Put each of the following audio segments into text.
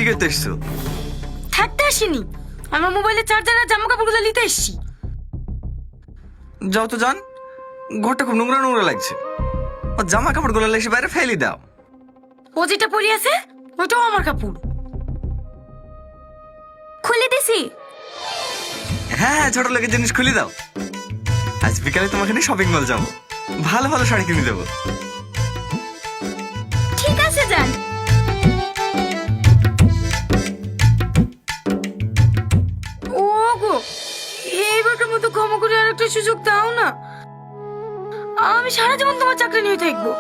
কি করতে এসছো? থাকতে আসিনি, আমার মোবাইলের চার্জার আর জামা কাপড়গুলো নিতে এসছি। যাও তো যান, ঘরটা খুব নোংরা নোংরা লাগছে। ও জামা কাপড়গুলো এসে বাইরে ফেলে দাও। ও যেটা পরে আছে ওটাও আমার কাপড়। খুলে দিছি। হ্যাঁ হ্যাঁ, ছোট লোকের জিনিস খুলে দাও। আজ বিকালে তোমাকে নিয়ে শপিং মল যাবো, ভালো ভালো শাড়ি কিনে দেবো। ঠিক আছে যান। ওগো, এইবারকার মতো ক্ষমা করে আর একটা সুযোগ দাও না। আমি সারা জীবন তোমার চাকরি নিয়ে থাকবো।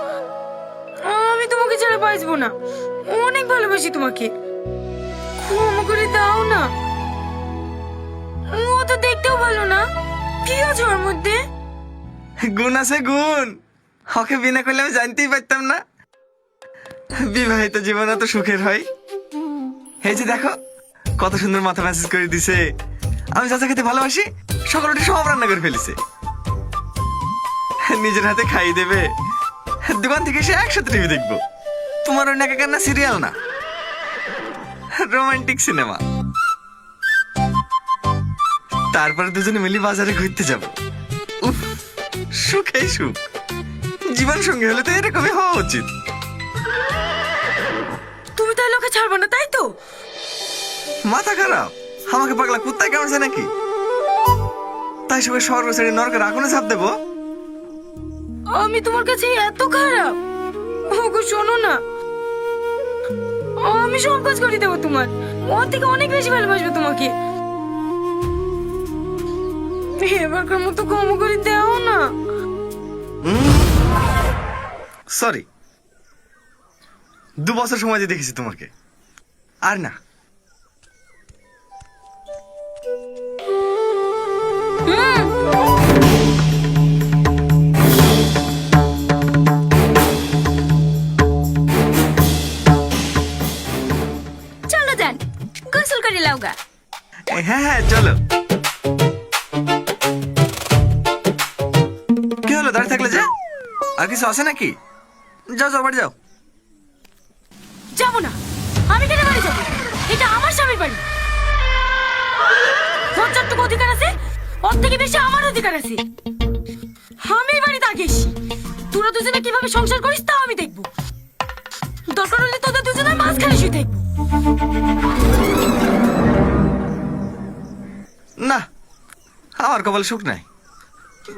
আমি তোমাকে ছাড়া বাঁচবো না। অনেক ভালোবাসি তোমাকে, ক্ষমা করে দাও না। ও তো দেখতেও ভালো না, কি আছে ওর মধ্যে? গুণ আছে গুণ, ওকে বিনা করলে আমি জানতেই পারতাম না বিবাহিত জীবন এত সুখের হয়। এই যে দেখো কত সুন্দর মাথা ম্যাসেজ করে দিছে। আমি যা যা খেতে ভালোবাসি সকলটি সব রান্না করে ফেলেছে। নিজের হাতে খাইয়ে দেবে, দোকান থেকে এসে একসাথে টিভি দেখবো। তোমার ওই নাকা কান্না সিরিয়াল না, রোমান্টিক সিনেমা। তারপরে দুজনে মিলে বাজারে ঘুরতে যাব। উফ, সুখেই সুখ। জীবন সঙ্গী হলে তো এরকমই হওয়া উচিত। তুমি তাহলে ওকে ছাড়বো না, তাই তো? মাথা খারাপ, আমাকে পাগলা কুত্তায় কামড়ছে নাকি? তাই সবাই স্বর্গ ছেড়ে নরকের আগুনে ঝাঁপ দেবো? আমি তোমার কাছে এত খারাপ? ওগো শোনো না, আমি সব কাজ করে দেবো তোমার। ওর থেকে অনেক বেশি ভালোবাসবো তোমাকে। এবারকার মতো ক্ষমা করে দাও না। সরি, 2 বছর সময় দিয়ে দেখেছি তোমাকে, আর না। চলো যান, গোসল করে লাউগা। হ্যাঁ হ্যাঁ চলো। কি হলো দাঁড়িয়ে থাকলে যে? আর কিছু আছে নাকি? যাও যাও, বাড়ি যাও। যাবো না। আমি কেন বাড়ি যাবো? এটা আমার স্বামীর বাড়ি। তোর যতটুকু অধিকার আছে ওর থেকে বেশি আমার অধিকার আছে। আমি এই বাড়িতে আগে এসি। তোরা দুজনে কিভাবে সংসার করিস তাও আমি দেখবো। দরকার হলে তোদের দুজনের মাঝখানে শুয়ে থাকবো। না, আমার কপালে সুখ নাই।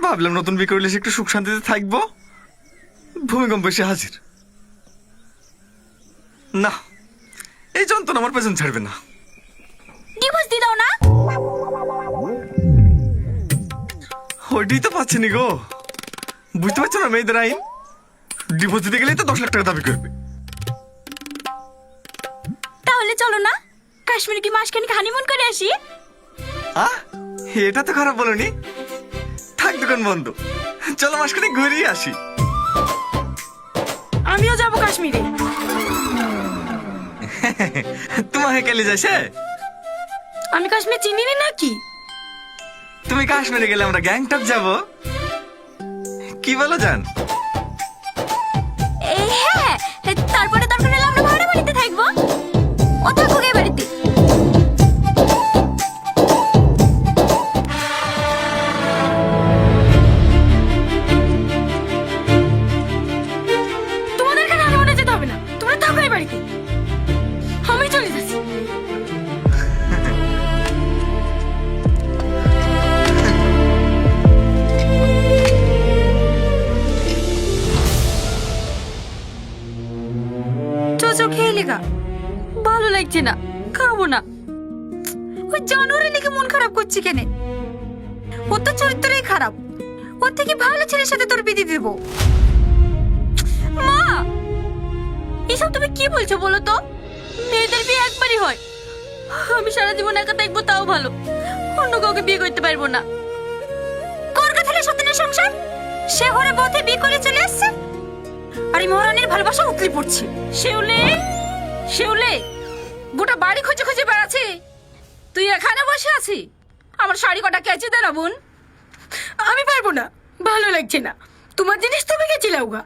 ভাবলাম নতুন বিয়ে করলে একটু সুখ শান্তিতে থাকবো, ভূমিকম্প এসে হাজির। না, এই যন্ত্রণা আমার পেছন ছাড়বে না। ডিভোর্স দিয়ে দাও না। ওইটাই তো পাচ্ছি নি গো। বুঝতে পারছো না মেয়েদের আইন? ডিভোর্স দিতে গেলেই তো 10 লাখ টাকা দাবি করবে। তাহলে চলো না, কাশ্মীরে কি মাসখানেক হানিমুন করে আসি। আহ, এটা তো খারাপ বলনি। থাক দোকান বন্ধ, চলো মাসখানে ঘুরিয়ে আসি। আমিও যাবো কাশ্মীরে। তোমাকে কেলে যাইছে? আমি কাশ্মীর চিনি না নাকি? তুমি কাশ্মীরে গেলে আমরা গ্যাংটক যাব। কি বলো জান? হ্যাঁ, তারপরে দরকার হলে আমরা ভাড়া বাড়িতে থাকবো। ও থাকুক এই বাড়িতে। তোমাদের এখানে হানিমুনে যেতে হবে না, তোমরা থাকো এই বাড়িতে। আমি চলে যাচ্ছি। চো খেয়ে লেগা, ভালো লাগছে না, খাবো না। ওই জানোয়ারের লেগে মন খারাপ করছি কেন? ওর তো চরিত্রই খারাপ। ওর থেকে ভালো ছেলের সাথে তোর বিয়ে দেবো। মা, এসব তুমি কি বলছো বলো তো? মেয়েদের বিয়ে একবারই হয়। আমি সারা জীবন একা থাকবো তাও ভালো, অন্য কাউকে বিয়ে করতে পারবো না। কর কথালে সত্যের সংসার, সে ঘরে বউতে বিয়ে করে চলে আসছে, আর এই মহারানীর ভালোবাসা উতলি পড়ছে। শিউলে, শিউলে, গোটা বাড়ি খুঁজে খুঁজে বেড়াচ্ছি, তুই এখানে বসে আছি। আমার শাড়ি কটা কেচে দে না বোন। আমি পারবো না, ভালো লাগছে না। তোমার জিনিস তুমি কেচে লাউগা।